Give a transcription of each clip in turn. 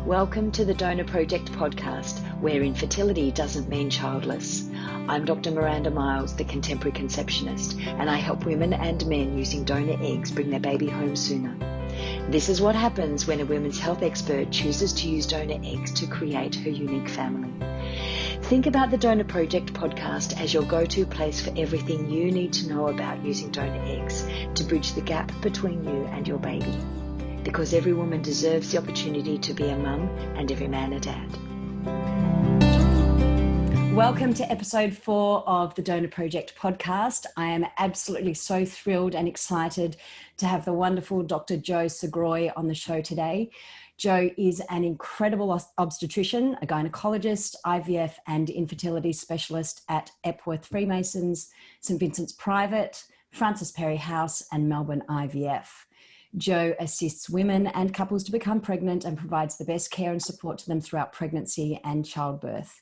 Welcome to the Donor Project podcast, where infertility doesn't mean childless. I'm Dr. Miranda Miles, the contemporary conceptionist, and I help women and men using donor eggs bring their baby home sooner. This is what happens when a women's health expert chooses to use donor eggs to create her unique family. Think about the Donor Project podcast as your go-to place for everything you need to know about using donor eggs to bridge the gap between you and your baby. Because every woman deserves the opportunity to be a mum and every man a dad. Welcome to episode 4 of the Donor Project podcast. I am absolutely so thrilled and excited to have the wonderful Dr. Joe Sgroi on the show today. Joe is an incredible obstetrician, a gynaecologist, IVF and infertility specialist at Epworth Freemasons, St Vincent's Private, Francis Perry House and Melbourne IVF. Joe assists women and couples to become pregnant and provides the best care and support to them throughout pregnancy and childbirth.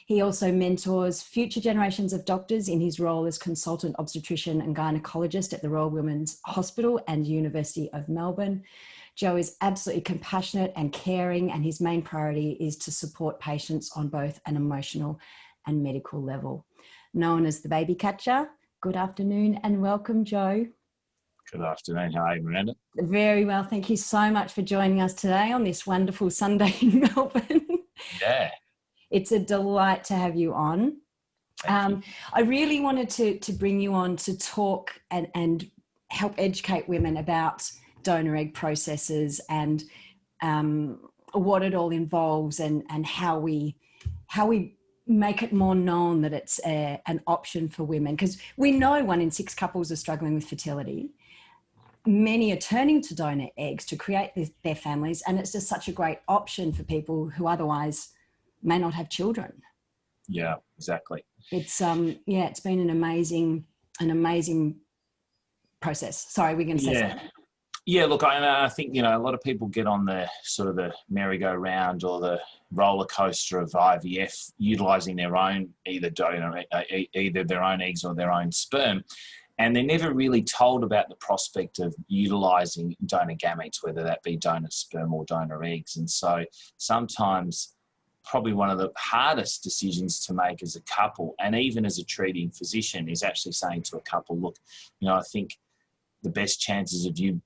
He also mentors future generations of doctors in his role as consultant obstetrician and gynaecologist at the Royal Women's Hospital and University of Melbourne. Joe is absolutely compassionate and caring, and his main priority is to support patients on both an emotional and medical level. Known as the baby catcher, good afternoon and welcome, Joe. Good afternoon. How are you, Miranda? Very well. Thank you so much for joining us today on this wonderful Sunday in Melbourne. Yeah. It's a delight to have you on. I really wanted to bring you on to talk and help educate women about donor egg processes and what it all involves and how we make it more known that it's an option for women. Because we know 1 in 6 couples are struggling with fertility. Many are turning to donor eggs to create their families, and it's just such a great option for people who otherwise may not have children. Yeah, exactly. It's it's been an amazing process. Sorry, we're going to say something. Yeah, look, I think, a lot of people get on the sort of the merry-go-round or the roller coaster of IVF, utilising their own either their own eggs or their own sperm. And they're never really told about the prospect of utilising donor gametes, whether that be donor sperm or donor eggs. And so sometimes probably one of the hardest decisions to make as a couple, and even as a treating physician, is actually saying to a couple, look, I think the best chances of you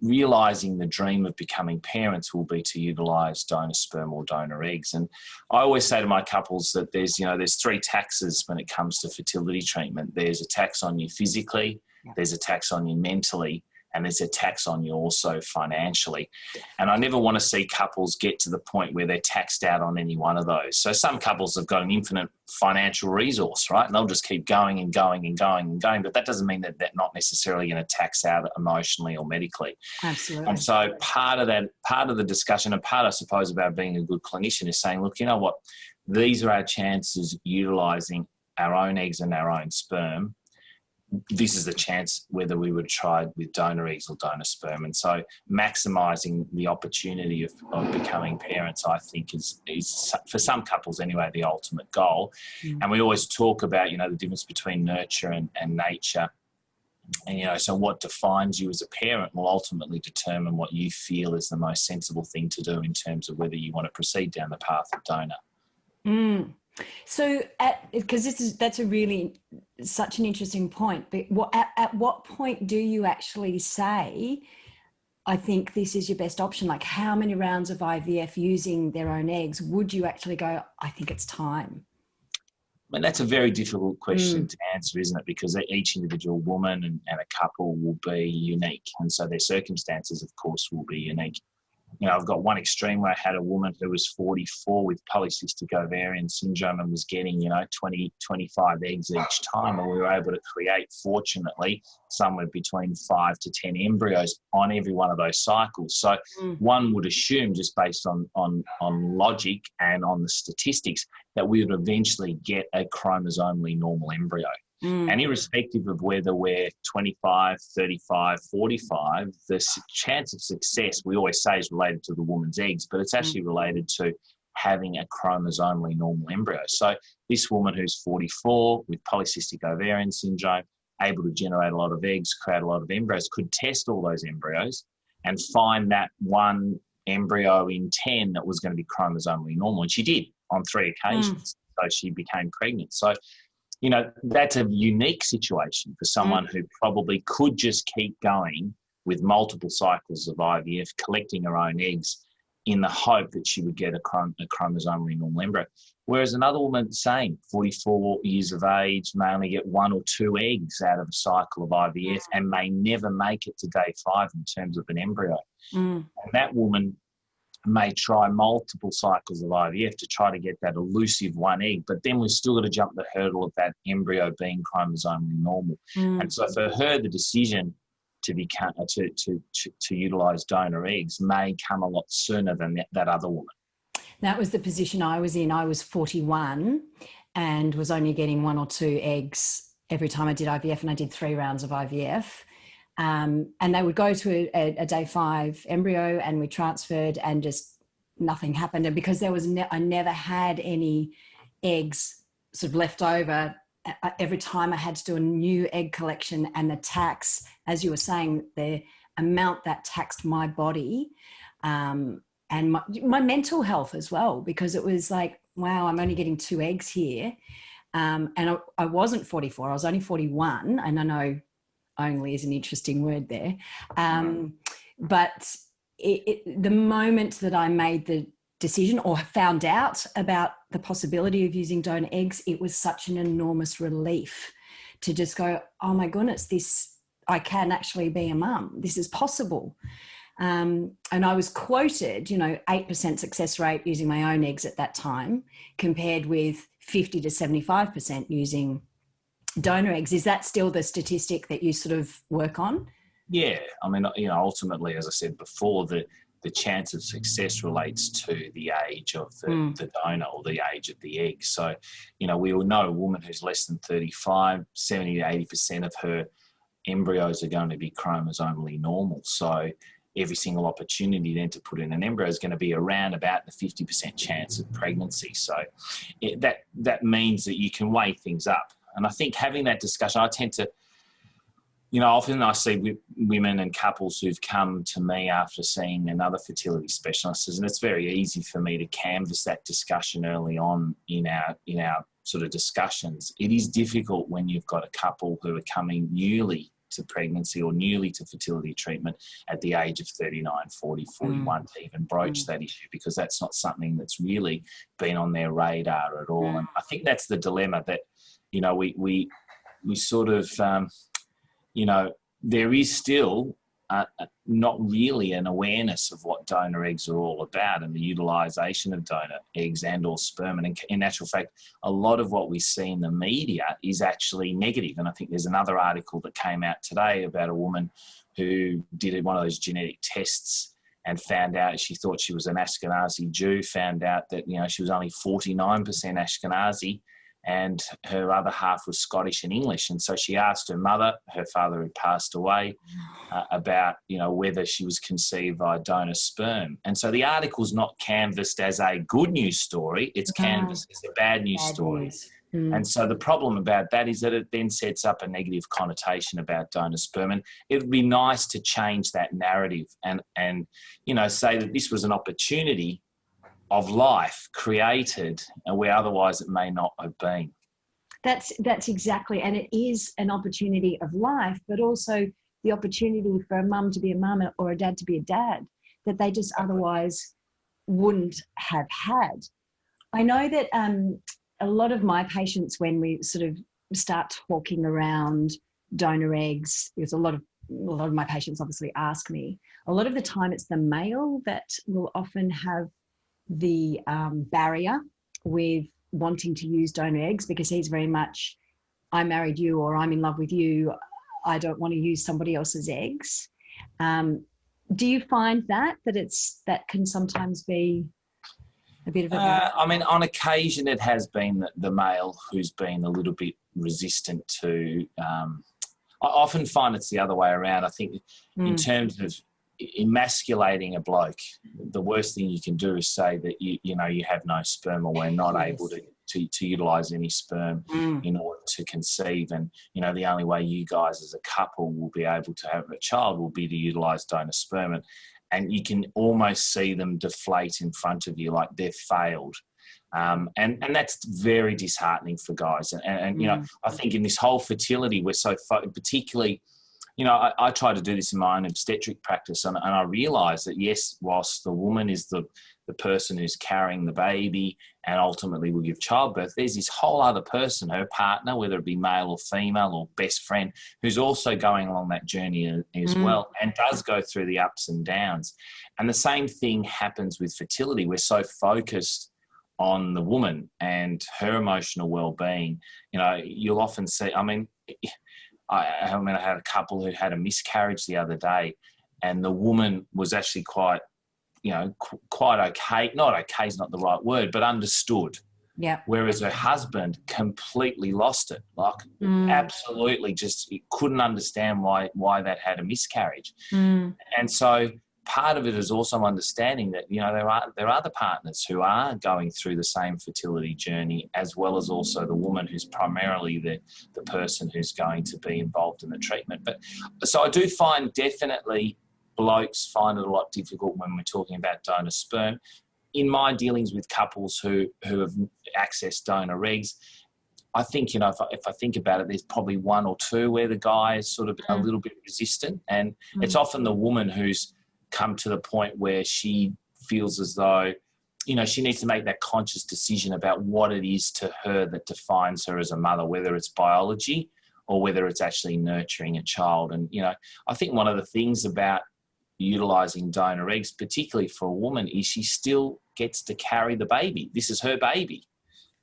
realising the dream of becoming parents will be to utilise donor sperm or donor eggs. And I always say to my couples that there's 3 taxes when it comes to fertility treatment. There's a tax on you physically, there's a tax on you mentally, and there's a tax on you also financially. And I never want to see couples get to the point where they're taxed out on any one of those. So some couples have got an infinite financial resource, right? And they'll just keep going and going and going and going. But that doesn't mean that they're not necessarily going to tax out emotionally or medically. Absolutely. And so part of the discussion, and part, I suppose, about being a good clinician is saying, look, you know what? These are our chances utilising our own eggs and our own sperm. This is the chance whether we would try with donor eggs or donor sperm. And so maximising the opportunity of becoming parents, I think, is for some couples anyway, the ultimate goal. And we always talk about, the difference between nurture and nature. And, so what defines you as a parent will ultimately determine what you feel is the most sensible thing to do in terms of whether you want to proceed down the path of donor. So, because that's a really such an interesting point. But at what point do you actually say, I think this is your best option? Like, how many rounds of IVF using their own eggs would you actually go, I think it's time? I mean, that's a very difficult question to answer, isn't it? Because each individual woman and a couple will be unique. And so their circumstances, of course, will be unique. I've got one extreme where I had a woman who was 44 with polycystic ovarian syndrome and was getting, 20, 25 eggs each time. And we were able to create, fortunately, somewhere between 5 to 10 embryos on every one of those cycles. So one would assume, just based on logic and on the statistics, that we would eventually get a chromosomally normal embryo. And irrespective of whether we're 25, 35, 45, the chance of success, we always say, is related to the woman's eggs, but it's actually related to having a chromosomally normal embryo. So this woman who's 44 with polycystic ovarian syndrome, able to generate a lot of eggs, create a lot of embryos, could test all those embryos and find that one embryo in 10 that was going to be chromosomally normal. And she did on 3 occasions. So she became pregnant. So, you know, that's a unique situation for someone who probably could just keep going with multiple cycles of IVF, collecting her own eggs in the hope that she would get a chromosomally normal embryo. Whereas another woman, same, 44 years of age, may only get 1 or 2 eggs out of a cycle of IVF and may never make it to day 5 in terms of an embryo. And that woman may try multiple cycles of IVF to try to get that elusive 1 egg, but then we've still got to jump the hurdle of that embryo being chromosomally normal. And so for her, the decision to utilise donor eggs may come a lot sooner than that other woman. That was the position I was in. I was 41 and was only getting 1 or 2 eggs every time I did IVF, and I did 3 rounds of IVF. And they would go to a day 5 embryo, and we transferred, and just nothing happened. And because there was I never had any eggs sort of left over, every time I had to do a new egg collection, and the tax, as you were saying, the amount that taxed my body, and my mental health as well, because it was like, wow, I'm only getting 2 eggs here. And I wasn't 44, I was only 41. And I know only is an interesting word there. But the moment that I made the decision or found out about the possibility of using donor eggs, it was such an enormous relief to just go, oh my goodness, I can actually be a mum. This is possible. And I was quoted, 8% success rate using my own eggs at that time, compared with 50 to 75% using donor eggs. Is that still the statistic that you sort of work on? Yeah. I mean, ultimately, as I said before, the chance of success relates to the age of the donor or the age of the egg. So, we all know a woman who's less than 35, 70 to 80% of her embryos are going to be chromosomally normal. So every single opportunity then to put in an embryo is going to be around about the 50% chance of pregnancy. So that means that you can weigh things up. And I think having that discussion, I tend to, often I see women and couples who've come to me after seeing another fertility specialist, and it's very easy for me to canvass that discussion early on in our sort of discussions. It is difficult when you've got a couple who are coming newly to pregnancy or newly to fertility treatment at the age of 39, 40, 41 to even broach that issue, because that's not something that's really been on their radar at all. And I think that's the dilemma that, we sort of, there is still not really an awareness of what donor eggs are all about and the utilisation of donor eggs and or sperm. And in actual fact, a lot of what we see in the media is actually negative. And I think there's another article that came out today about a woman who did one of those genetic tests and found out she thought she was an Ashkenazi Jew, found out that, she was only 49% Ashkenazi, and her other half was Scottish and English. And so she asked her mother, her father had passed away, about, whether she was conceived by donor sperm. And so the article's not canvassed as a good news story, it's canvassed as a bad news story. And so the problem about that is that it then sets up a negative connotation about donor sperm. And it would be nice to change that narrative and say that this was an opportunity of life created where otherwise it may not have been. That's exactly, and it is an opportunity of life, but also the opportunity for a mum to be a mum or a dad to be a dad that they just otherwise wouldn't have had. I know that a lot of my patients, when we sort of start talking around donor eggs, because a lot of my patients obviously ask me, a lot of the time it's the male that will often have the barrier with wanting to use donor eggs, because he's very much, I married you, or I'm in love with you, I don't want to use somebody else's eggs. Do you find that can sometimes be a bit of a barrier? I mean, on occasion it has been the male who's been a little bit resistant to, I often find it's the other way around. I think in terms of emasculating a bloke, the worst thing you can do is say that you have no sperm, or we're not able to utilise any sperm in order to conceive. And the only way you guys as a couple will be able to have a child will be to utilise donor sperm. and you can almost see them deflate in front of you, like they've failed. And that's very disheartening for guys. And you know, I think in this whole fertility, we're so particularly, you know, I try to do this in my own obstetric practice, and I realise that, yes, whilst the woman is the person who's carrying the baby and ultimately will give childbirth, there's this whole other person, her partner, whether it be male or female or best friend, who's also going along that journey as well, and does go through the ups and downs. And the same thing happens with fertility. We're so focused on the woman and her emotional well-being. You know, you'll often see, I had a couple who had a miscarriage the other day, and the woman was actually quite okay. Not okay is not the right word, but understood. Yeah. Whereas her husband completely lost it. Like absolutely just couldn't understand why that had a miscarriage. And so part of it is also understanding that, you know, there are other partners who are going through the same fertility journey, as well as also the woman who's primarily the person who's going to be involved in the treatment. But so I do find definitely blokes find it a lot difficult when we're talking about donor sperm. In my dealings with couples who have accessed donor eggs, I think, you know, if I think about it, there's probably one or two where the guy is sort of a little bit resistant, and it's often the woman who's come to the point where she feels as though, you know, she needs to make that conscious decision about what it is to her that defines her as a mother, whether it's biology or whether it's actually nurturing a child. And, you know, I think one of the things about utilising donor eggs, particularly for a woman, is she still gets to carry the baby. This is her baby.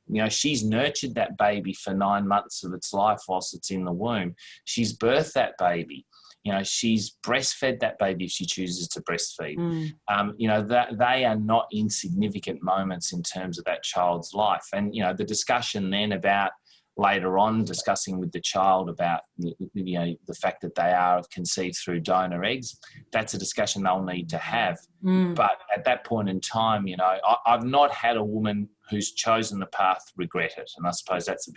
You know, she's nurtured that baby for 9 months of its life whilst it's in the womb. She's birthed that baby. You know, she's breastfed that baby if she chooses to breastfeed. You know, that they are not insignificant moments in terms of that child's life. And, you know, the discussion then about later on discussing with the child about, you know, the fact that they are conceived through donor eggs, that's a discussion they'll need to have. But at that point in time, you know, I've not had a woman who's chosen the path regret it. And I suppose that's the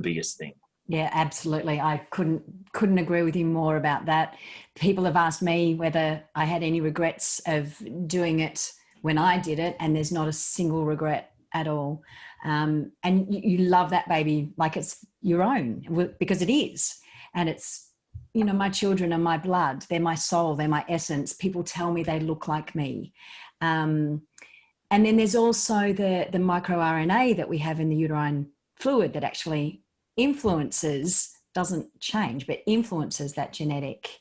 biggest thing. Yeah, absolutely. I couldn't agree with you more about that. People have asked me whether I had any regrets of doing it when I did it, and there's not a single regret at all. And you love that baby like it's your own, because it is. And it's, you know, my children are my blood. They're my soul. They're my essence. People tell me they look like me. And then there's also the microRNA that we have in the uterine fluid that actually doesn't change, but influences that genetic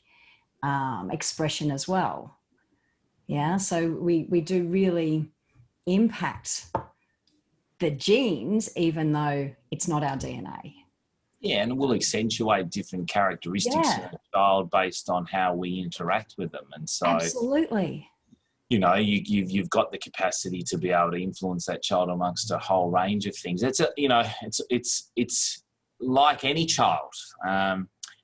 expression as well. Yeah, so we do really impact the genes, even though it's not our DNA. Yeah, and it will accentuate different characteristics in a child based on how we interact with them. And so, absolutely, you know, you've got the capacity to be able to influence that child amongst a whole range of things. It's like any child.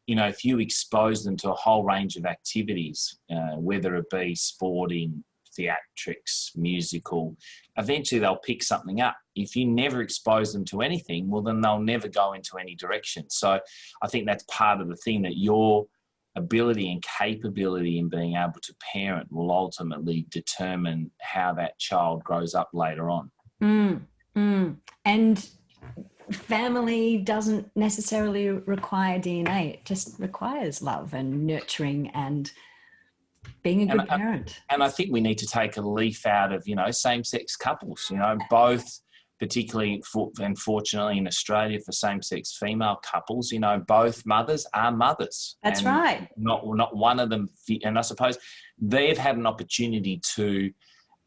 You know, if you expose them to a whole range of activities, whether it be sporting, theatrics, musical, eventually they'll pick something up. If you never expose them to anything, well, then they'll never go into any direction. So I think that's part of the thing, that your ability and capability in being able to parent will ultimately determine how that child grows up later on. And family doesn't necessarily require DNA. It just requires love and nurturing and being a good parent. And I think we need to take a leaf out of, you know, same-sex couples. You know, both, particularly and fortunately in Australia for same-sex female couples, you know, both mothers are mothers. That's right. Not one of them. And I suppose they've had an opportunity to,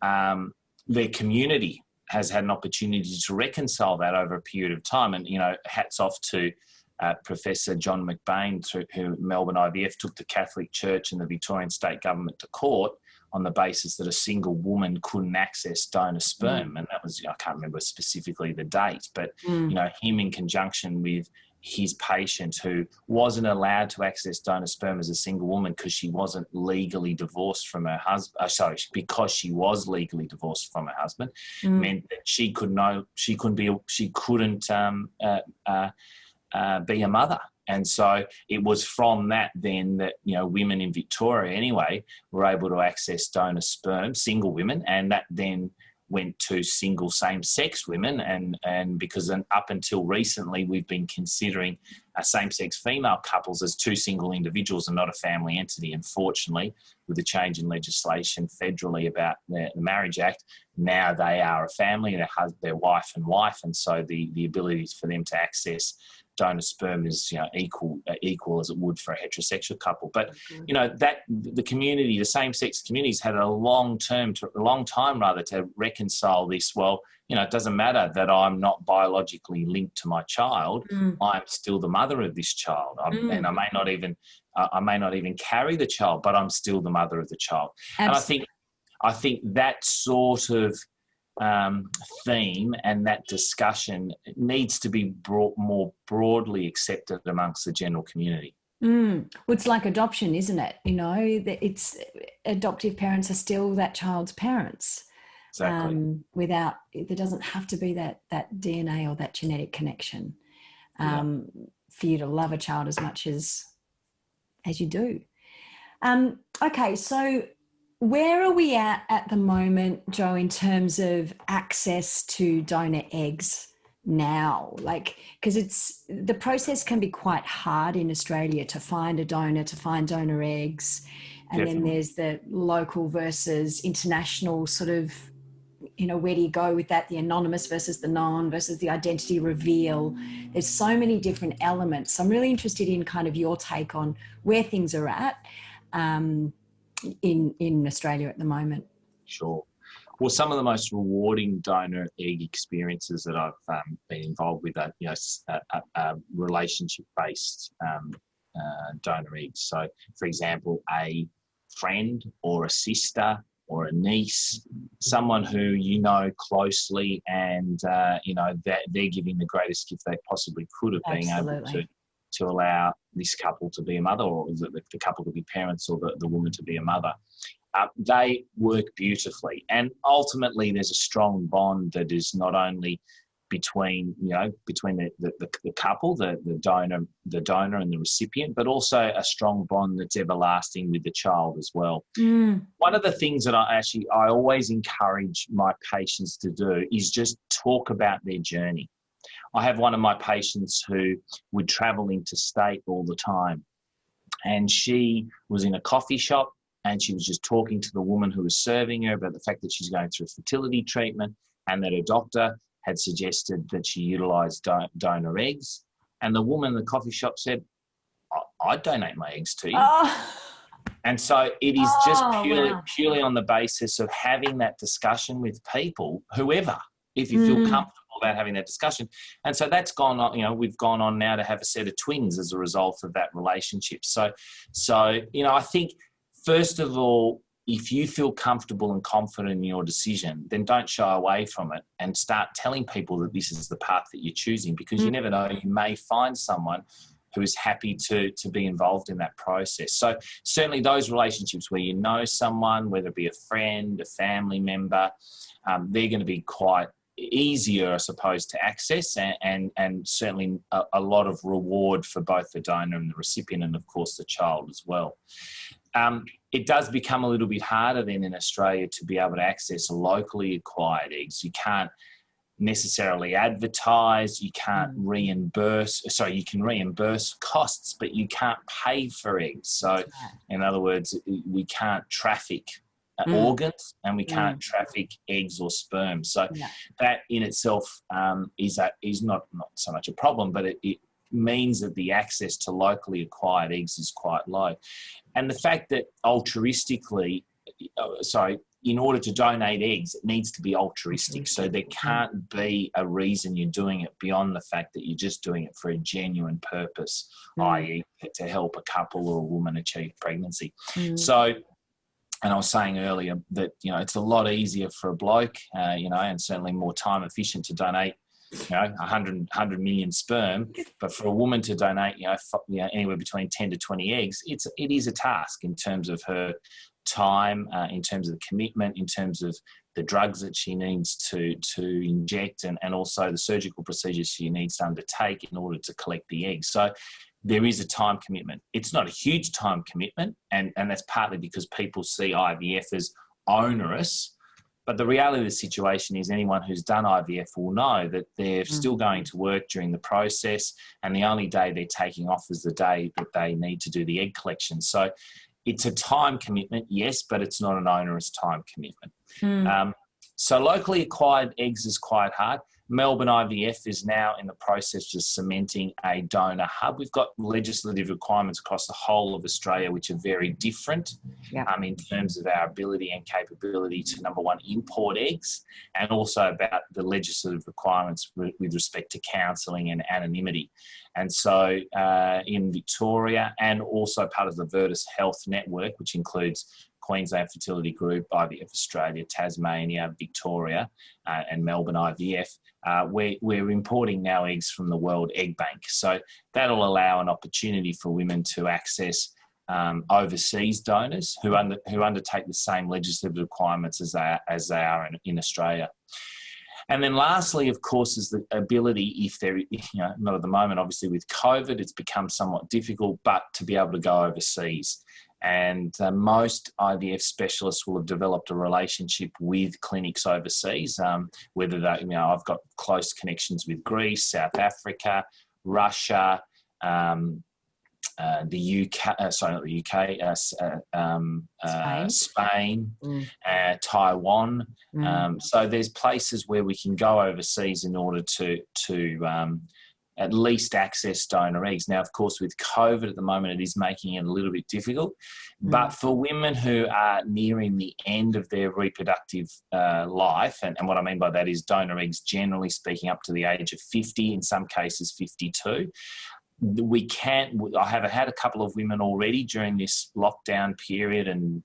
their community has had an opportunity to reconcile that over a period of time. And, you know, hats off to Professor John McBain, who Melbourne IVF took the Catholic Church and the Victorian state government to court on the basis that a single woman couldn't access donor sperm. And that was, I can't remember specifically the date, but, you know, him in conjunction with his patient who wasn't allowed to access donor sperm as a single woman because she wasn't legally divorced from her husband. Because she was legally divorced from her husband, meant that she couldn't be a mother. And so it was from that then that, you know, women in Victoria anyway were able to access donor sperm, single women, and that then went to single same-sex women. And because up until recently we've been considering same-sex female couples as two single individuals and not a family entity. Unfortunately, with the change in legislation federally about the Marriage Act, now they are a family, they're wife and wife, and so the ability for them to access donor sperm is, you know, equal as it would for a heterosexual couple. But you know, that the community, the same-sex communities, had a long time to reconcile this. Well, you know, it doesn't matter that I'm not biologically linked to my child. I'm still the mother of this child, and I may not even carry the child, but I'm still the mother of the child. Absolutely. And I think that sort of theme and that discussion needs to be brought more broadly accepted amongst the general community. Well, it's like adoption, isn't it? You know, it's adoptive parents are still that child's parents. Exactly. Without, there doesn't have to be that DNA or that genetic connection for you to love a child as much as you do. Okay, so where are we at the moment, Joe, in terms of access to donor eggs now? Like, because the process can be quite hard in Australia to find a donor, to find donor eggs. And Definitely. Then there's the local versus international sort of, you know, where do you go with that? The anonymous versus the known versus the identity reveal. There's so many different elements. So I'm really interested in kind of your take on where things are at in Australia at the moment. Sure. Well, some of the most rewarding donor egg experiences that I've been involved with are, you know, relationship-based donor eggs. So, for example, a friend or a sister or a niece, someone who you know closely, and you know that they're giving the greatest gift they possibly could of being able to allow this couple to be a mother, or the couple to be parents, or the woman to be a mother. They work beautifully, and ultimately there's a strong bond that is not only between the couple, the donor and the recipient, but also a strong bond that's everlasting with the child as well. One of the things that I always encourage my patients to do is just talk about their journey. I have one of my patients who would travel interstate all the time, and she was in a coffee shop and she was just talking to the woman who was serving her about the fact that she's going through fertility treatment and that her doctor had suggested that she utilise donor eggs. And the woman in the coffee shop said, I'd donate my eggs to you. And so it is just purely on the basis of having that discussion with people, whoever, if you feel comfortable about having that discussion. And so that's gone on, you know, we've gone on now to have a set of twins as a result of that relationship. So, you know, I think, first of all, if you feel comfortable and confident in your decision, then don't shy away from it and start telling people that this is the path that you're choosing, because you never know, you may find someone who is happy to be involved in that process. So certainly those relationships where you know someone, whether it be a friend, a family member, they're going to be quite easier, I suppose, to access, and certainly a lot of reward for both the donor and the recipient, and of course the child as well. It does become a little bit harder then in Australia to be able to access locally acquired eggs. You can't necessarily advertise, you can't reimburse, you can reimburse costs, but you can't pay for eggs. So in other words, we can't traffic organs, and we can't traffic eggs or sperm. So that in itself is not so much a problem, but it means that the access to locally acquired eggs is quite low. And the fact that in order to donate eggs, it needs to be altruistic. So there can't be a reason you're doing it beyond the fact that you're just doing it for a genuine purpose, i.e. to help a couple or a woman achieve pregnancy. So, and I was saying earlier that, you know, it's a lot easier for a bloke, you know, and certainly more time efficient to donate, you know, 100 million sperm, but for a woman to donate, you know, anywhere between 10 to 20 eggs, it is a task in terms of her time, in terms of the commitment, in terms of the drugs that she needs to inject, and also the surgical procedures she needs to undertake in order to collect the eggs. So there is a time commitment. It's not a huge time commitment, and that's partly because people see IVF as onerous. But the reality of the situation is anyone who's done IVF will know that they're still going to work during the process, and the only day they're taking off is the day that they need to do the egg collection. So it's a time commitment, yes, but it's not an onerous time commitment. So locally acquired eggs is quite hard. Melbourne IVF is now in the process of cementing a donor hub. We've got legislative requirements across the whole of Australia, which are very different in terms of our ability and capability to, number one, import eggs, and also about the legislative requirements with respect to counselling and anonymity. And so in Victoria, and also part of the Virtus Health Network, which includes Queensland Fertility Group, IVF Australia, Tasmania, Victoria, and Melbourne IVF, we're importing now eggs from the World Egg Bank. So that'll allow an opportunity for women to access overseas donors who undertake the same legislative requirements as they are in Australia. And then lastly, of course, is the ability, if there, not at the moment, obviously with COVID, it's become somewhat difficult, but to be able to go overseas. And most IVF specialists will have developed a relationship with clinics overseas, whether they, I've got close connections with Greece, South Africa, Russia, the UK, sorry, not the UK, Spain, Taiwan. So there's places where we can go overseas in order to at least access donor eggs. Now, of course, with COVID at the moment, it is making it a little bit difficult. But for women who are nearing the end of their reproductive life, and what I mean by that is donor eggs, generally speaking, up to the age of 50, in some cases 52, I have had a couple of women already during this lockdown period and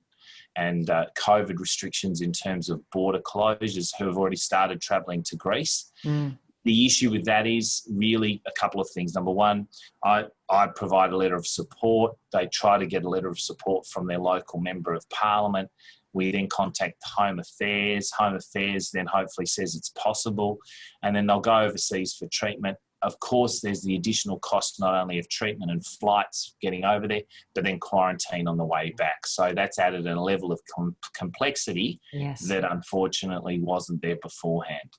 COVID restrictions in terms of border closures who have already started travelling to Greece. The issue with that is really a couple of things. Number one, I provide a letter of support. They try to get a letter of support from their local member of parliament. We then contact Home Affairs. Home Affairs then hopefully says it's possible, and then they'll go overseas for treatment. Of course, there's the additional cost not only of treatment and flights getting over there, but then quarantine on the way back. So that's added a level of complexity that unfortunately wasn't there beforehand.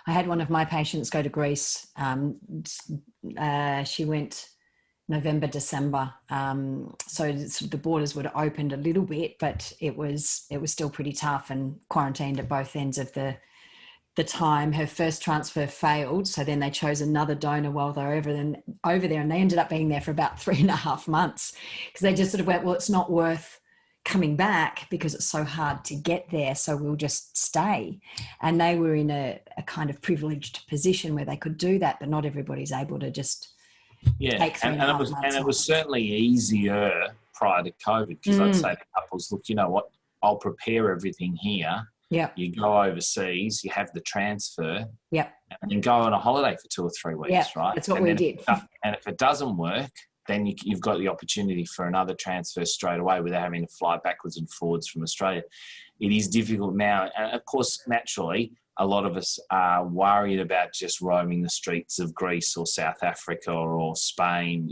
I had one of my patients go to Greece. She went November, December. So the borders would have opened a little bit, but it was still pretty tough, and quarantined at both ends of the time. Her first transfer failed, so then they chose another donor while they were over there, and they ended up being there for about 3.5 months because they just sort of went, well, it's not worth coming back because it's so hard to get there, so we'll just stay. And they were in a kind of privileged position where they could do that, but not everybody's able to just take 3.5 months. And it was certainly easier prior to COVID, because I'd say to couples, look, you know what, I'll prepare everything here. You go overseas, you have the transfer, and then go on a holiday for 2 or 3 weeks, right? That's what we did. And if it doesn't work, then you've got the opportunity for another transfer straight away without having to fly backwards and forwards from Australia. It is difficult now. And of course, naturally, a lot of us are worried about just roaming the streets of Greece or South Africa or Spain,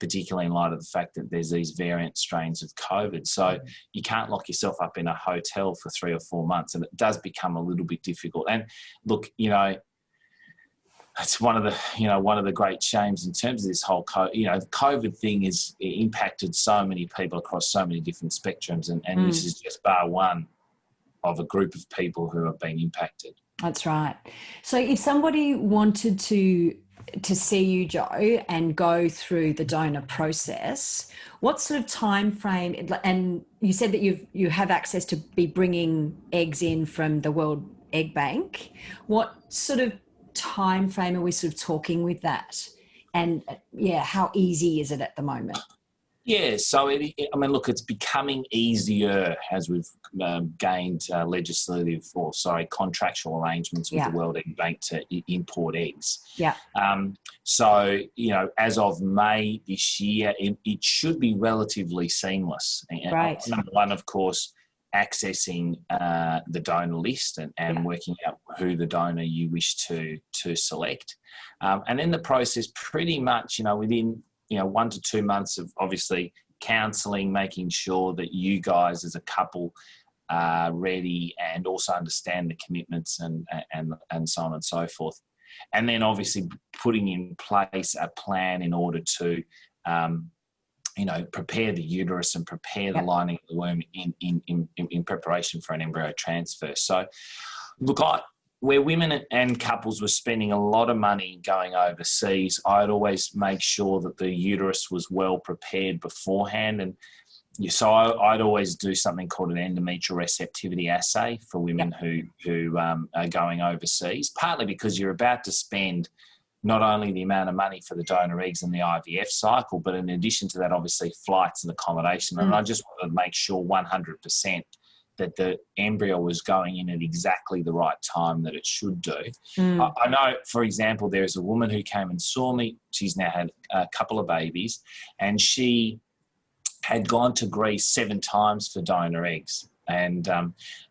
particularly in light of the fact that there's these variant strains of COVID. So you can't lock yourself up in a hotel for 3 or 4 months, and it does become a little bit difficult. And look, it's one of the great shames in terms of this whole the COVID thing is impacted so many people across so many different spectrums, and this is just bar one of a group of people who have been impacted. That's right. So if somebody wanted to see you, Joe, and go through the donor process, what sort of time frame, and you said that you have access to be bringing eggs in from the World Egg Bank, what sort of time frame are we sort of talking with that? And how easy is it at the moment? Yeah, so look, it's becoming easier as we've gained contractual arrangements with the World Egg Bank to import eggs. So, as of May this year, it should be relatively seamless. Right. Number one, of course, accessing the donor list and working out who the donor you wish to select. And in the process, pretty much, within, 1 to 2 months of obviously counselling, making sure that you guys as a couple are ready and also understand the commitments and so on and so forth. And then obviously putting in place a plan in order to, prepare the uterus and prepare the lining of the womb in preparation for an embryo transfer. So, look, where women and couples were spending a lot of money going overseas, I'd always make sure that the uterus was well prepared beforehand. And so I'd always do something called an endometrial receptivity assay for women who are going overseas, partly because you're about to spend not only the amount of money for the donor eggs and the IVF cycle, but in addition to that, obviously flights and accommodation. And I just wanted to make sure 100% that the embryo was going in at exactly the right time that it should do. I know, for example, there's a woman who came and saw me. She's now had a couple of babies, and she had gone to Greece 7 times for donor eggs. And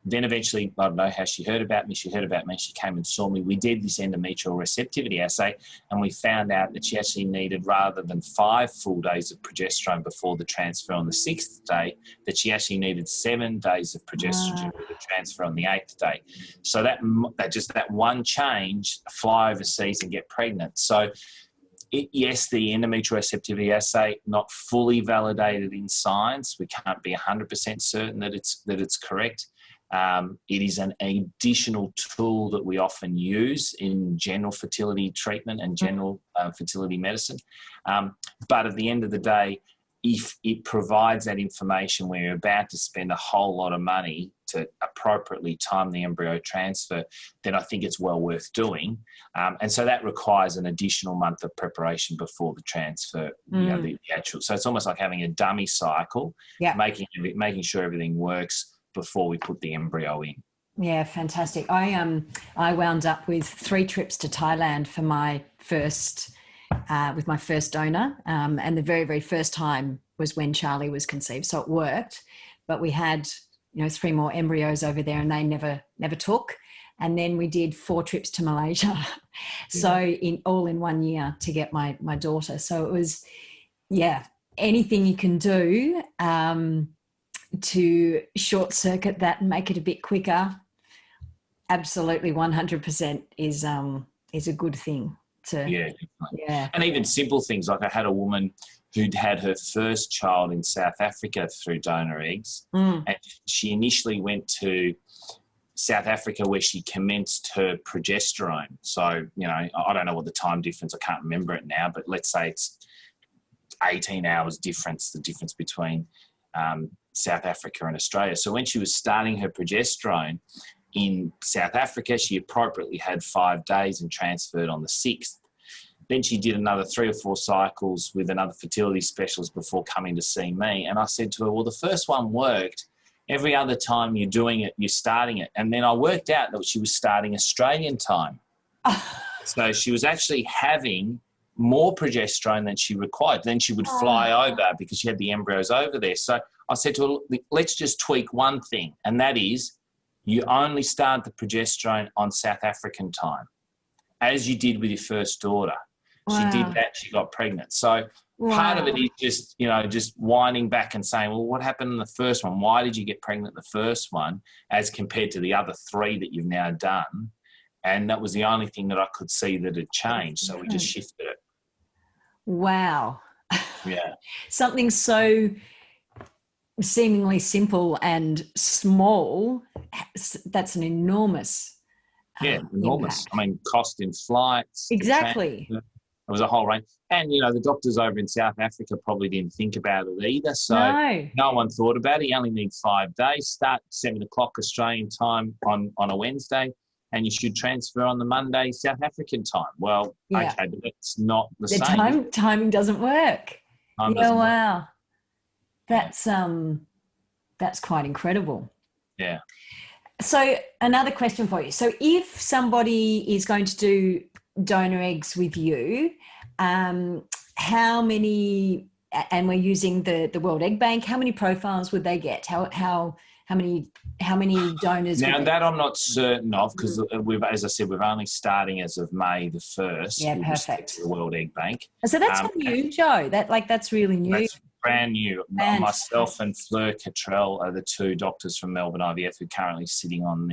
then eventually, I don't know how she heard about me. She came and saw me. We did this endometrial receptivity assay, and we found out that she actually needed, rather than 5 full days of progesterone before the transfer on the 6th day, that she actually needed 7 days of progesterone with the transfer on the 8th day. So that one change, fly overseas and get pregnant. So yes, the endometrial receptivity assay, not fully validated in science. We can't be 100% certain that it's correct. It is an additional tool that we often use in general fertility treatment and general fertility medicine. But at the end of the day, if it provides that information where you're about to spend a whole lot of money to appropriately time the embryo transfer, then I think it's well worth doing. And so that requires an additional month of preparation before the transfer, the actual. So it's almost like having a dummy cycle, making sure everything works before we put the embryo in. Yeah, fantastic. I wound up with 3 trips to Thailand for my first with my first donor, and the very, very first time was when Charlie was conceived, so it worked. But we had 3 more embryos over there, and they never took. And then we did 4 trips to Malaysia, so in 1 year to get my daughter. So it was anything you can do to short circuit that and make it a bit quicker. Absolutely, 100% is a good thing. And even simple things, like I had a woman who'd had her first child in South Africa through donor eggs, and she initially went to South Africa where she commenced her progesterone. So, I don't know what the time difference, I can't remember it now, but let's say it's 18 hours difference, the difference between South Africa and Australia. So when she was starting her progesterone in South Africa, she appropriately had 5 days and transferred on the 6th. Then she did another 3 or 4 cycles with another fertility specialist before coming to see me. And I said to her, well, the first one worked. Every other time you're doing it, you're starting it. And then I worked out that she was starting Australian time. So she was actually having more progesterone than she required. Then she would fly over because she had the embryos over there. So I said to her, let's just tweak one thing, and that is you only start the progesterone on South African time, as you did with your first daughter. She did that, she got pregnant. So part of it is just winding back and saying, well, what happened in the first one? Why did you get pregnant the first one as compared to the other 3 that you've now done? And that was the only thing that I could see that had changed. So we just shifted it. Wow. Yeah. Something so seemingly simple and small, that's an enormous enormous. impact. I mean, cost in flights. Exactly. There was a whole range. And, the doctors over in South Africa probably didn't think about it either. So no one thought about it. You only need 5 days. Start 7 o'clock Australian time on a Wednesday, and you should transfer on the Monday South African time. Well, okay, but that's not the same. Timing doesn't work. Wow. That's quite incredible. Yeah. So another question for you. So if somebody is going to do donor eggs with you, how many, and we're using the World Egg Bank, how many profiles would they get? How how many donors? Now that I'm not certain of, because as I said, we're only starting as of May the 1st. Yeah, with respect perfect. to the World Egg Bank. So that's new, Joe. That's really new. That's brand new. And Myself and Fleur Cottrell are the two doctors from Melbourne IVF who are currently sitting on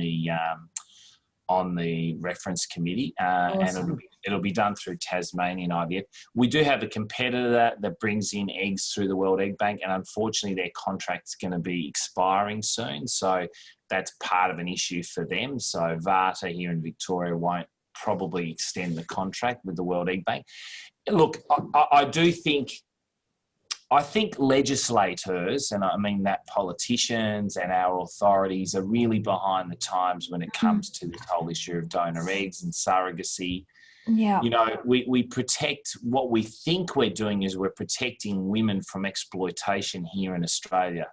the reference committee, awesome. and it'll be done through Tasmanian IVF. We do have a competitor that brings in eggs through the World Egg Bank, and unfortunately their contract's going to be expiring soon, so that's part of an issue for them. So VARTA here in Victoria won't probably extend the contract with the World Egg Bank. Look, I think legislators, and I mean that politicians and our authorities, are really behind the times when it comes to this whole issue of donor eggs and surrogacy. Yeah. You know, we protect, what we think we're doing is we're protecting women from exploitation here in Australia.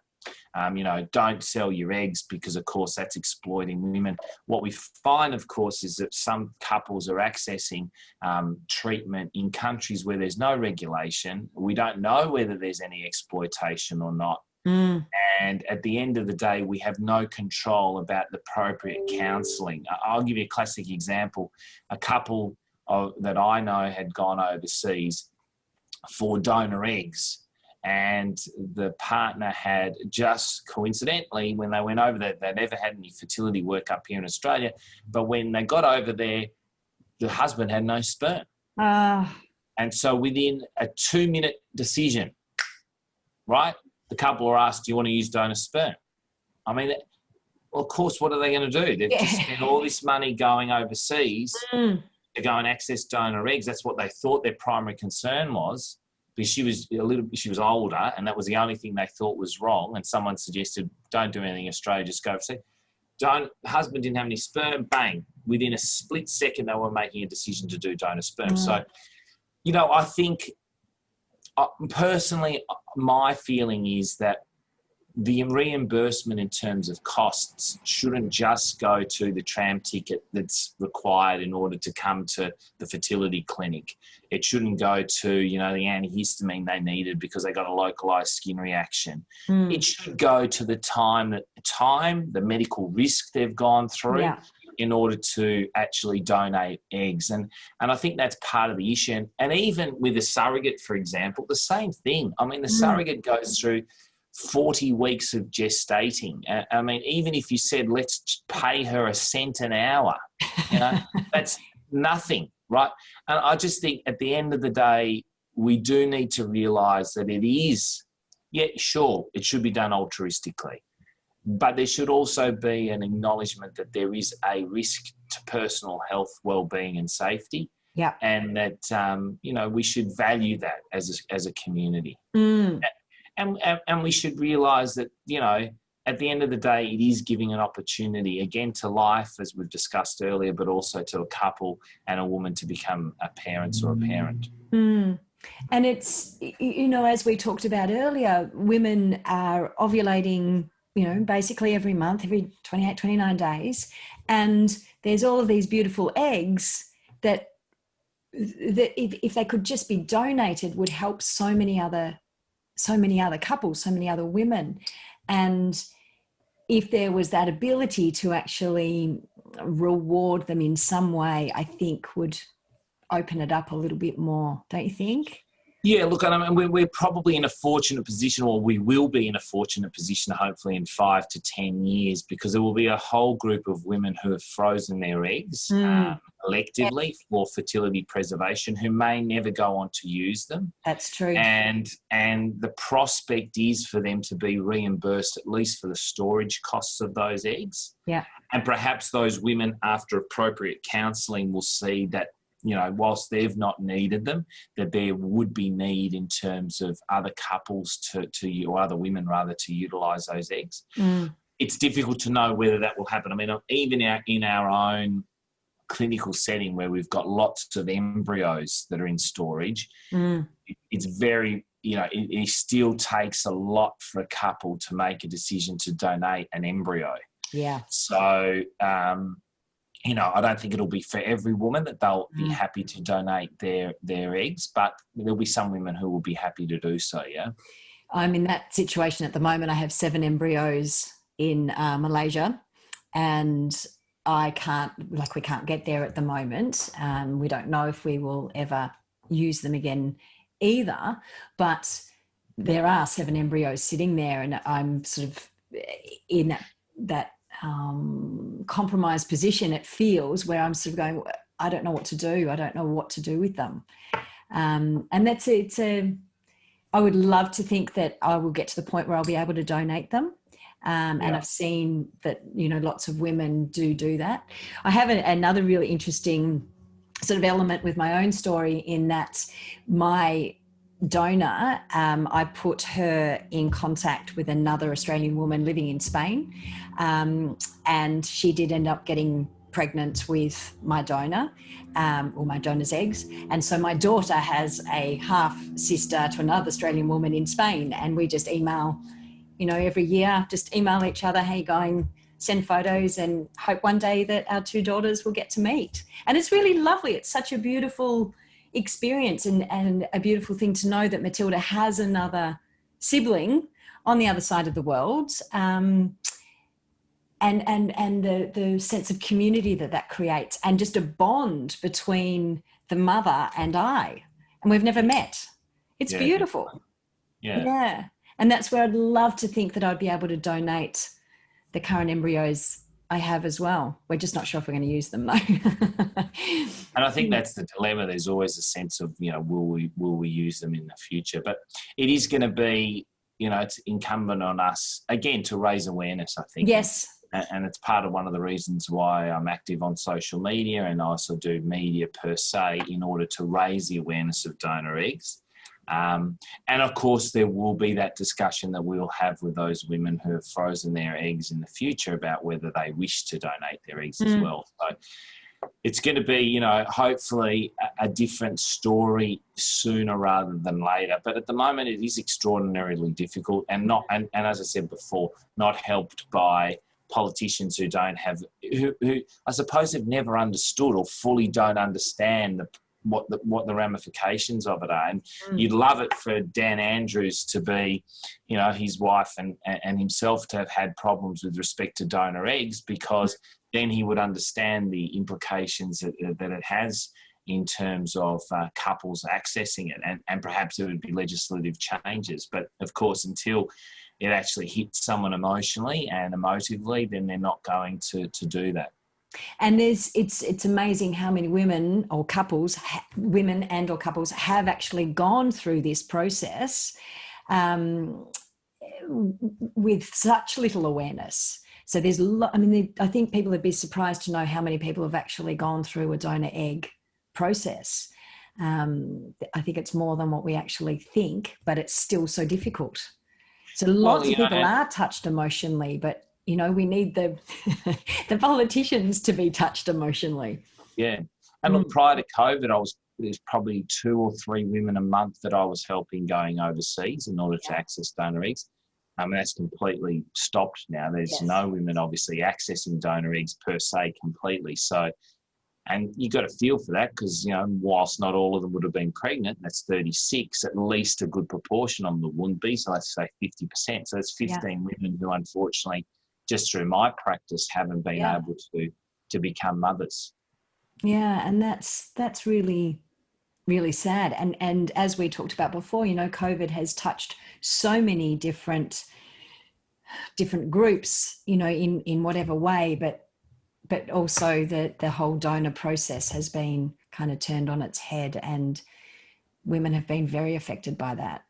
You know, don't sell your eggs because, of course, that's exploiting women. What we find, of course, is that some couples are accessing treatment in countries where there's no regulation. We don't know whether there's any exploitation or not. And at the end of the day, we have no control about the appropriate counselling. I'll give you a classic example. A couple that I know had gone overseas for donor eggs, and the partner had just coincidentally, when they went over there, they never had any fertility work up here in Australia, but when they got over there, the husband had no sperm. And so within a 2-minute decision, right, the couple were asked, do you want to use donor sperm? I mean, well, of course, what are they going to do? They've just spent all this money going overseas to go and access donor eggs. That's what they thought their primary concern was. Because she was older, and that was the only thing they thought was wrong. And someone suggested, don't do anything in Australia, just go overseas. Husband didn't have any sperm, bang. Within a split second, they were making a decision to do donor sperm. So, you know, I think, personally, my feeling is that the reimbursement in terms of costs shouldn't just go to the tram ticket that's required in order to come to the fertility clinic. It shouldn't go to, you know, the antihistamine they needed because they got a localized skin reaction. It should go to the the medical risk they've gone through in order to actually donate eggs. And I think that's part of the issue. And even with a surrogate, for example, the same thing. I mean, the surrogate goes through 40 weeks of gestating. I mean, even if you said, let's pay her $0.01 an hour, you know, that's nothing, right? And I just think at the end of the day, we do need to realise that it is, sure, it should be done altruistically, but there should also be an acknowledgement that there is a risk to personal health, well-being and safety. Yeah. And that, you know, we should value that as a community. And we should realise that, you know, at the end of the day, it is giving an opportunity, again, to life, as we've discussed earlier, but also to a couple and a woman to become a parent or a parent. And it's, you know, as we talked about earlier, women are ovulating, you know, basically every month, every 28, 29 days. And there's all of these beautiful eggs that if they could just be donated would help so many other couples, so many other women. And if there was that ability to actually reward them in some way, I think would open it up a little bit more, don't you think? Yeah, look, I mean, we're probably in a fortunate position, or we will be in a fortunate position, hopefully in 5 to 10 years, because there will be a whole group of women who have frozen their eggs electively for fertility preservation, who may never go on to use them. That's true. And the prospect is for them to be reimbursed at least for the storage costs of those eggs. Yeah. And perhaps those women, after appropriate counselling, will see that, you know, whilst they've not needed them, that there would be need in terms of other couples or other women rather, to utilise those eggs. It's difficult to know whether that will happen. I mean, even in our own clinical setting where we've got lots of embryos that are in storage, it's very, you know, it still takes a lot for a couple to make a decision to donate an embryo. Yeah. So, you know, I don't think it'll be for every woman that they'll be happy to donate their eggs, but there'll be some women who will be happy to do so, yeah? I'm in that situation at the moment. I have 7 embryos in Malaysia, and we can't get there at the moment. We don't know if we will ever use them again either, but there are 7 embryos sitting there, and I'm sort of in that compromised position, it feels, where I'm sort of going, I don't know what to do. I don't know what to do with them. And I would love to think that I will get to the point where I'll be able to donate them. And I've seen that, lots of women do that. I have another really interesting sort of element with my own story, in that my donor, I put her in contact with another Australian woman living in Spain, and she did end up getting pregnant with my donor, or my donor's eggs. And so my daughter has a half sister to another Australian woman in Spain, and we just email, every year, just email each other, how you going, send photos, and hope one day that our 2 daughters will get to meet. And it's really lovely. It's such a beautiful experience, and a beautiful thing to know that Matilda has another sibling on the other side of the world, and the sense of community that creates, and just a bond between the mother and I, and we've never met. It's beautiful. Yeah. And that's where I'd love to think that I'd be able to donate the current embryos I have as well. We're just not sure if we're going to use them, though. And I think that's the dilemma. There's always a sense of, will we use them in the future? But it is going to be, it's incumbent on us, again, to raise awareness, I think. Yes. And it's part of one of the reasons why I'm active on social media, and I also do media per se, in order to raise the awareness of donor eggs. And of course, there will be that discussion that we'll have with those women who have frozen their eggs in the future about whether they wish to donate their eggs as well. So it's going to be, hopefully a different story sooner rather than later. But at the moment, it is extraordinarily difficult, and as I said before, not helped by politicians who who I suppose have never understood or fully don't understand what the ramifications of it are. And you'd love it for Dan Andrews to be, his wife and himself to have had problems with respect to donor eggs, because then he would understand the implications that it has in terms of couples accessing it, and perhaps there would be legislative changes. But of course, until it actually hits someone emotionally and emotively, then they're not going to do that. And it's amazing how many women or couples, women and or couples, have actually gone through this process with such little awareness. So there's I think people would be surprised to know how many people have actually gone through a donor egg process. I think it's more than what we actually think, but it's still so difficult. So lots of people are touched emotionally, but we need the the politicians to be touched emotionally. Yeah. And look, prior to COVID, there's probably 2 or 3 women a month that I was helping going overseas in order to access donor eggs. That's completely stopped now. There's no women obviously accessing donor eggs per se completely. So, and you got to feel for that, because, whilst not all of them would have been pregnant, that's 36, at least a good proportion of them wouldn't be. So let's say 50%. So it's 15 women who unfortunately, just through my practice, haven't been able to become mothers. Yeah, and that's really, really sad. And as we talked about before, COVID has touched so many different groups, in whatever way, but also the whole donor process has been kind of turned on its head, and women have been very affected by that.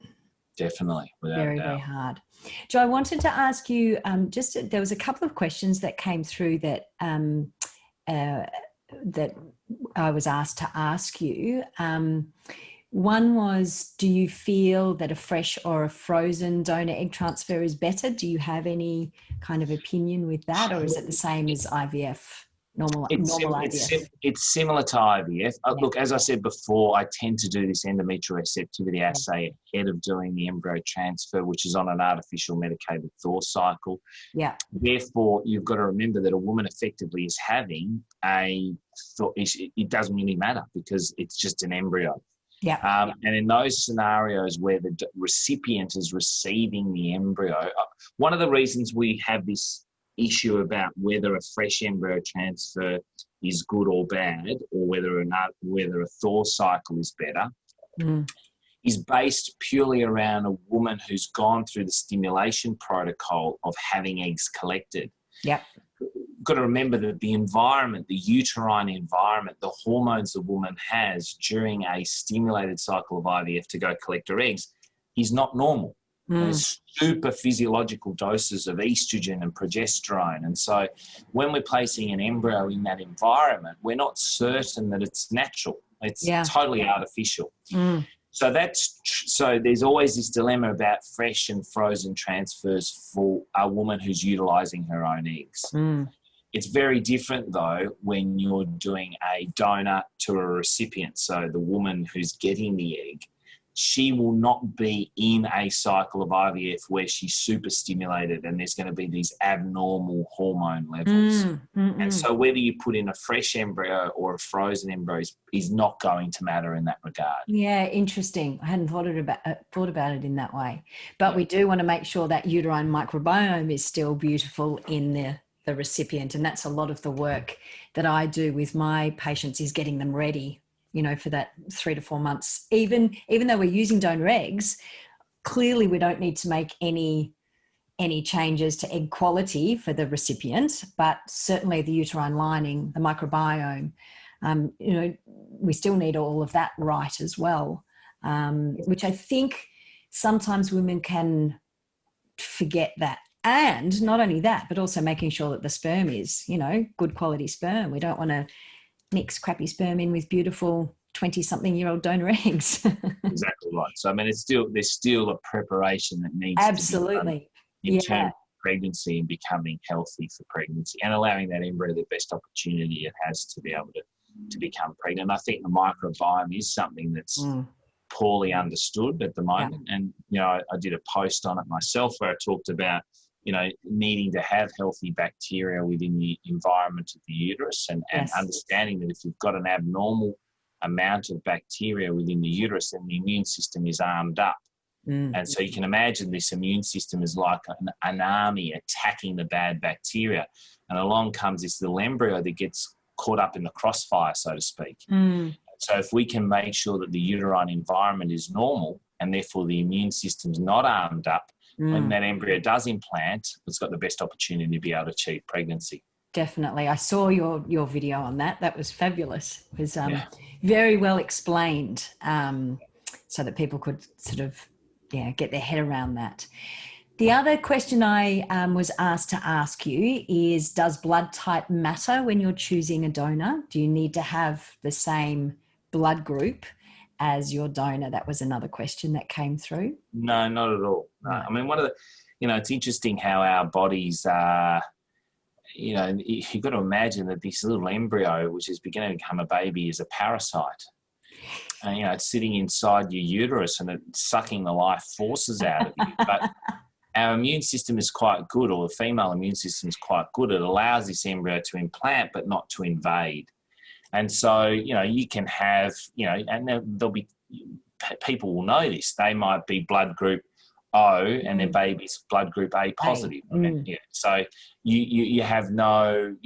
Definitely. Very, very hard. Joe, I wanted to ask you, there was a couple of questions that came through that that I was asked to ask you. One was, do you feel that a fresh or a frozen donor egg transfer is better? Do you have any kind of opinion with that, or is it the same as IVF? Normal IVF. It's similar to IVF. Look, as I said before, I tend to do this endometrial receptivity assay ahead of doing the embryo transfer, which is on an artificial medicated thaw cycle. Yeah. Therefore, you've got to remember that a woman effectively is having it doesn't really matter, because it's just an embryo. And in those scenarios where the recipient is receiving the embryo, one of the reasons we have this issue about whether a fresh embryo transfer is good or bad, or whether a thaw cycle is better, is based purely around a woman who's gone through the stimulation protocol of having eggs collected. Yep. Got to remember that the environment, the uterine environment, the hormones the woman has during a stimulated cycle of IVF to go collect her eggs is not normal. There's super physiological doses of estrogen and progesterone. And so when we're placing an embryo in that environment, we're not certain that it's natural. It's totally artificial. So there's always this dilemma about fresh and frozen transfers for a woman who's utilising her own eggs. It's very different, though, when you're doing a donor to a recipient. So the woman who's getting the egg, she will not be in a cycle of IVF where she's super stimulated and there's going to be these abnormal hormone levels. And so whether you put in a fresh embryo or a frozen embryo is not going to matter in that regard. Yeah, interesting. I hadn't thought about it in that way. But we do want to make sure that uterine microbiome is still beautiful in the recipient. And that's a lot of the work that I do with my patients, is getting them ready, for that 3 to 4 months. Even though we're using donor eggs, clearly we don't need to make any changes to egg quality for the recipient, but certainly the uterine lining, the microbiome, we still need all of that right as well, which I think sometimes women can forget that. And not only that, but also making sure that the sperm is, good quality sperm. We don't want to mix crappy sperm in with beautiful 20-something-year-old donor eggs. Exactly right. So, there's still a preparation that needs to be done in terms of pregnancy and becoming healthy for pregnancy and allowing that embryo the best opportunity it has to be able to become pregnant. I think the microbiome is something that's poorly understood at the moment. And, I did a post on it myself where I talked about needing to have healthy bacteria within the environment of the uterus and understanding that if you've got an abnormal amount of bacteria within the uterus, then the immune system is armed up. And so you can imagine this immune system is like an army attacking the bad bacteria. And along comes this little embryo that gets caught up in the crossfire, so to speak. So if we can make sure that the uterine environment is normal and therefore the immune system's not armed up, when that embryo does implant, it's got the best opportunity to be able to achieve pregnancy. Definitely. I saw your video on that. That was fabulous. It was very well explained, so that people could sort of get their head around that. The other question I was asked to ask you is, does blood type matter when you're choosing a donor? Do you need to have the same blood group as your donor? That was another question that came through. No, not at all. No. One of the, it's interesting how our bodies are, you've got to imagine that this little embryo, which is beginning to become a baby, is a parasite. And, it's sitting inside your uterus and it's sucking the life forces out of you. But our immune system is quite good, or the female immune system is quite good. It allows this embryo to implant, but not to invade. And so, you can have, and there'll be, people will know this, they might be blood group O and their baby's blood group A positive. So you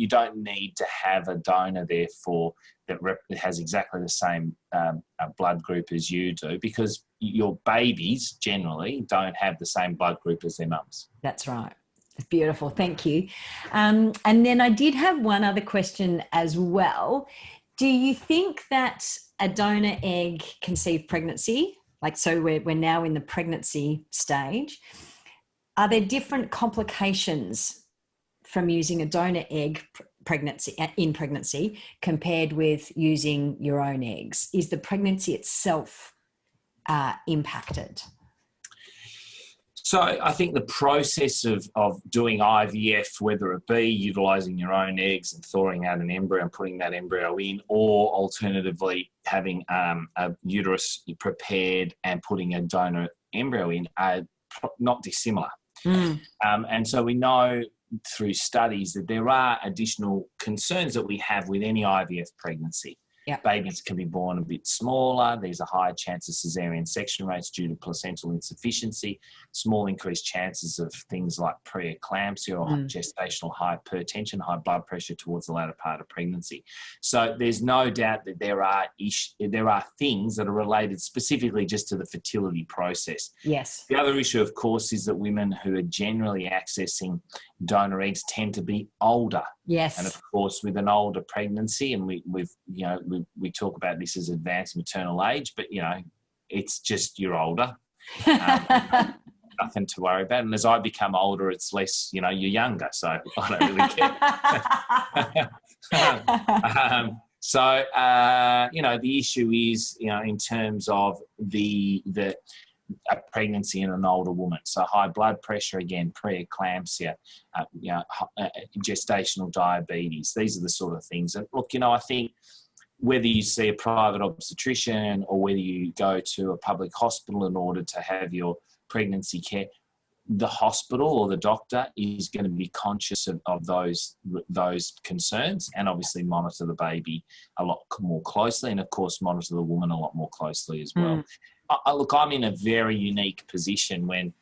don't need to have a donor therefore that has exactly the same blood group as you do, because your babies generally don't have the same blood group as their mums. That's right. Beautiful. Thank you. And then I did have one other question as well. Do you think that a donor egg conceive pregnancy? So we're now in the pregnancy stage. Are there different complications from using a donor egg in pregnancy compared with using your own eggs? Is the pregnancy itself impacted? So I think the process of doing IVF, whether it be utilising your own eggs and thawing out an embryo and putting that embryo in, or alternatively having a uterus prepared and putting a donor embryo in, are not dissimilar. And so we know through studies that there are additional concerns that we have with any IVF pregnancy. Babies can be born a bit smaller. There's a higher chance of cesarean section rates due to placental insufficiency, small increased chances of things like preeclampsia or gestational hypertension, high blood pressure towards the latter part of pregnancy. So there's no doubt that there are things that are related specifically just to the fertility process. Yes. The other issue, of course, is that women who are generally accessing donor eggs tend to be older. Yes. And of course, with an older pregnancy, and we talk about this as advanced maternal age, but it's just you're older. Nothing to worry about. And as I become older, it's less, you're younger. So I don't really care. So the issue is, in terms of a pregnancy in an older woman. So high blood pressure, again, preeclampsia, gestational diabetes. These are the sort of things. And look, I think whether you see a private obstetrician or whether you go to a public hospital in order to have your pregnancy care, the hospital or the doctor is going to be conscious of those concerns and obviously monitor the baby a lot more closely, and of course monitor the woman a lot more closely as well. Look, I'm in a very unique position when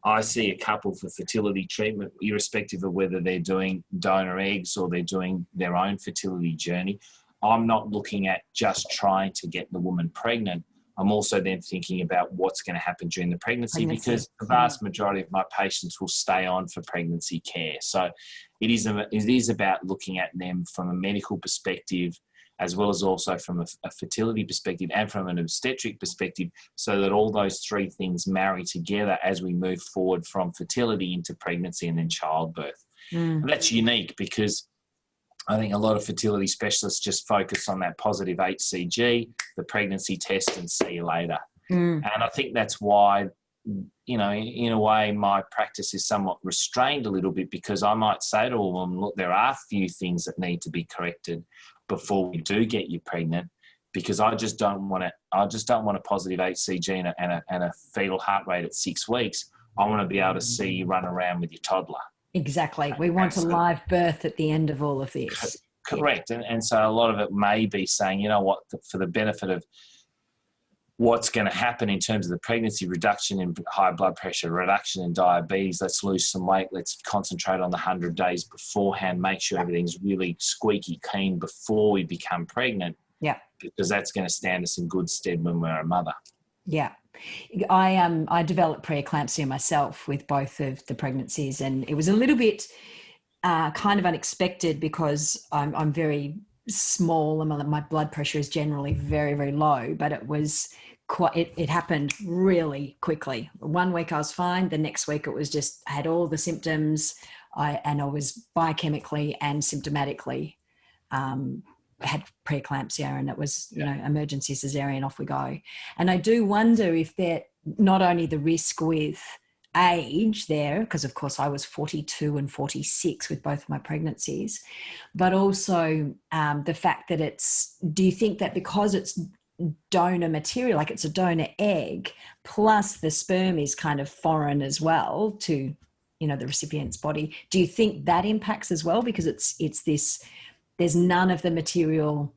I see a couple for fertility treatment, irrespective of whether they're doing donor eggs or they're doing their own fertility journey. I'm not looking at just trying to get the woman pregnant. I'm also then thinking about what's going to happen during the pregnancy, because the vast majority of my patients will stay on for pregnancy care. So it is about looking at them from a medical perspective, as well as also from a fertility perspective and from an obstetric perspective, so that all those three things marry together as we move forward from fertility into pregnancy and then childbirth. And that's unique because I think a lot of fertility specialists just focus on that positive HCG, the pregnancy test, and see you later. And I think that's why, in a way, my practice is somewhat restrained a little bit, because I might say to them, look, there are a few things that need to be corrected before we do get you pregnant, because I just don't want a positive HCG and a fetal heart rate at 6 weeks. I want to be able to see you run around with your toddler. Exactly. We want a live birth at the end of all of this. Correct. And so a lot of it may be saying, you know what, for the benefit of what's going to happen in terms of the pregnancy, reduction in high blood pressure, reduction in diabetes, let's lose some weight, let's concentrate on the 100 days beforehand, make sure everything's really squeaky clean before we become pregnant. Yeah. Because that's going to stand us in good stead when we're a mother. Yeah. I developed preeclampsia myself with both of the pregnancies, and it was a little bit kind of unexpected because I'm very small and my blood pressure is generally very, very low, but it happened really quickly. 1 week I was fine. The next week it was just, I had all the symptoms and I was biochemically and symptomatically had preeclampsia, and it was, emergency cesarean, off we go. And I do wonder if that not only the risk with age there, because of course I was 42 and 46 with both of my pregnancies, but also the fact that do you think that because it's donor material, like it's a donor egg, plus the sperm is kind of foreign as well to, the recipient's body, do you think that impacts as well? Because it's this, there's none of the material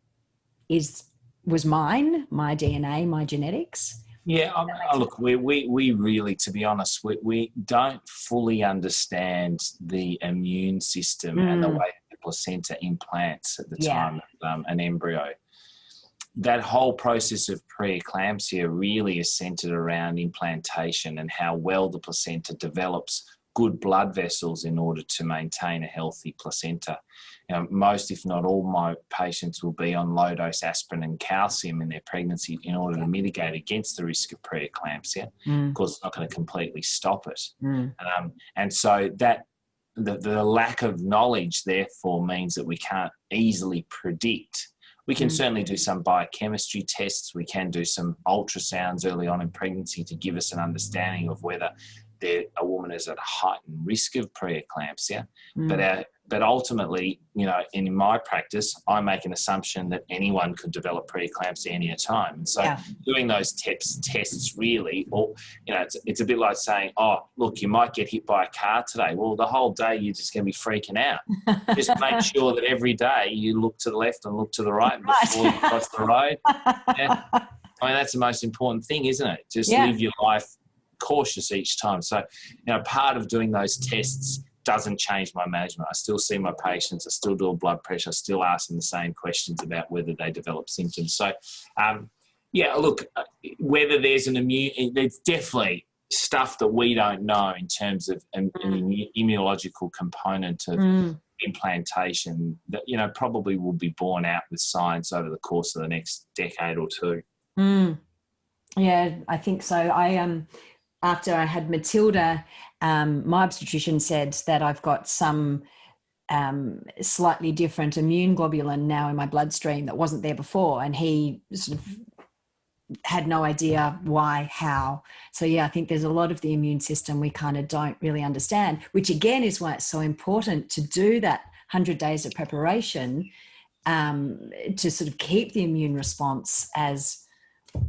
was mine, my DNA, my genetics. Yeah, look, we really, to be honest, we don't fully understand the immune system and the way the placenta implants at the time of an embryo. That whole process of preeclampsia really is centered around implantation and how well the placenta develops good blood vessels in order to maintain a healthy placenta. Most, if not all, my patients will be on low-dose aspirin and calcium in their pregnancy in order to mitigate against the risk of preeclampsia. Of course, it's not going to completely stop it. And so that the lack of knowledge, therefore, means that we can't easily predict. We can certainly do some biochemistry tests. We can do some ultrasounds early on in pregnancy to give us an understanding of whether a woman is at a heightened risk of preeclampsia. But But ultimately, in my practice, I make an assumption that anyone could develop preeclampsia any time. And so doing those tests really, or, it's a bit like saying, oh, look, you might get hit by a car today. Well, the whole day you're just going to be freaking out. Just make sure that every day you look to the left and look to the right before you cross the road. Yeah. I mean, that's the most important thing, isn't it? Just live your life cautious each time. So, part of doing those tests doesn't change my management. I still see my patients. I still do a blood pressure. I still ask them the same questions about whether they develop symptoms. So, look, whether there's there's definitely stuff that we don't know in terms of an immunological component of implantation that, probably will be borne out with science over the course of the next decade or two. Yeah, I think so. After I had Matilda, my obstetrician said that I've got some slightly different immune globulin now in my bloodstream that wasn't there before, and he sort of had no idea why, how. So yeah, I think there's a lot of the immune system we kind of don't really understand, which again is why it's so important to do that 100 days of preparation to sort of keep the immune response as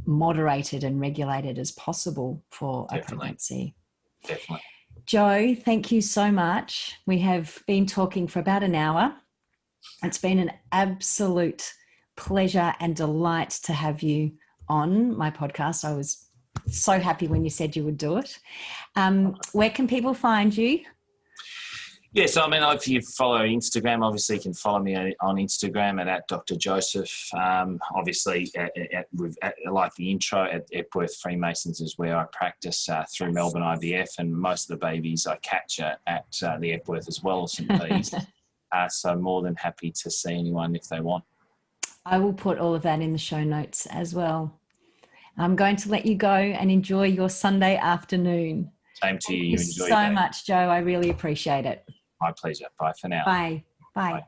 moderated and regulated as possible for a pregnancy. Definitely. Joe, thank you so much. We have been talking for about an hour. It's been an absolute pleasure and delight to have you on my podcast. I was so happy when you said you would do it. Where can people find you? Yeah, so I mean, if you follow Instagram, obviously you can follow me on Instagram at Dr. Joseph. Obviously, like the intro, at Epworth Freemasons is where I practice through Melbourne IVF, and most of the babies I catch at the Epworth as well, St. Pete's. So more than happy to see anyone if they want. I will put all of that in the show notes as well. I'm going to let you go and enjoy your Sunday afternoon. Same to you. Thank you so much, Joe. I really appreciate it. My pleasure. Bye for now. Bye. Bye.